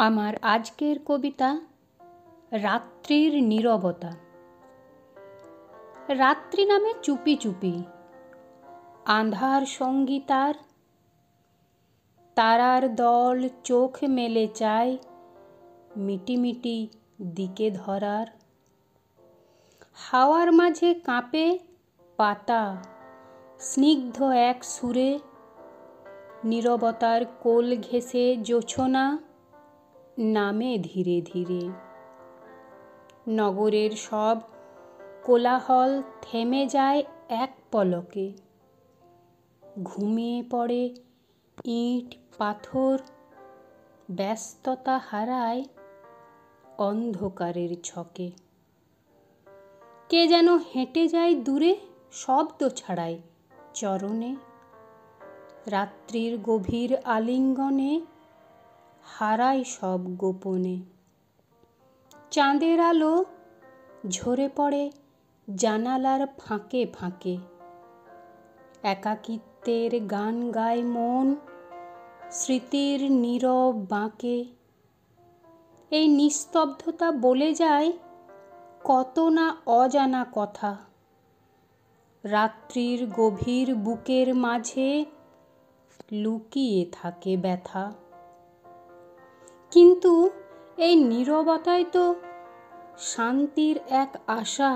আমার আজকের কবিতা রাত্রির নীরবতা। রাত্রি নামে চুপি চুপি আঁধার সঙ্গীতার, তারার দল চোখ মেলে চায় মিটিমিটি দিকে ধরার। হাওয়ার মাঝে কাঁপে পাতা স্নিগ্ধ এক সুরে, নীরবতার কোল ঘেঁষে জোছনা নামে ধীরে ধীরে। নগরের সব কোলাহল থেমে যায় এক পলকে, ঘুমিয়ে পড়ে ইট পাথর, ব্যস্ততা হারায় অন্ধকারের ছকে। কে যেন হেঁটে যায় দূরে শব্দ ছাড়াই চরণে, রাত্রির গভীর আলিঙ্গনে হারায় সব গোপনে। চাঁদের আলো ঝরে পড়ে জানালার ফাঁকে ফাঁকে, একাকিত্বের গান গায় মন স্মৃতির নীরব বাঁকে। এই নিস্তব্ধতা বলে যায় কত না অজানা কথা, রাত্রির গভীর বুকের মাঝে লুকিয়ে থাকে ব্যথা। কিন্তু এই নীরবতায় তো শান্তির এক আশা,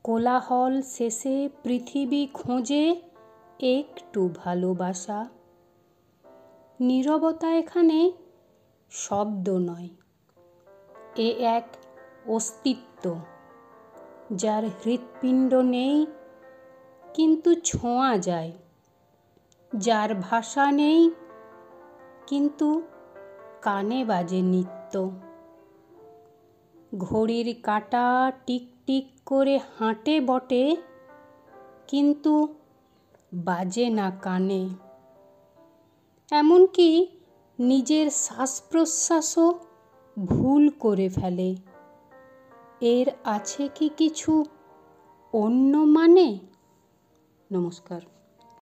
কোলাহল শেষে পৃথিবী খোঁজে একটু ভালোবাসা। নীরবতা এখানে শব্দ নয়, এ এক অস্তিত্ব, যার হৃৎপিণ্ড নেই কিন্তু ছোঁয়া যায়, যার ভাষা নেই কিন্তু কানে বাজে নিত্য। ঘড়ির কাঁটা টিক টিক করে হাঁটে বটে, কিন্তু বাজে না কানে। এমনকি নিজের শ্বাস প্রশ্বাসও ভুল করে ফেলে। এর আছে কি কিছু অন্য মানে? নমস্কার।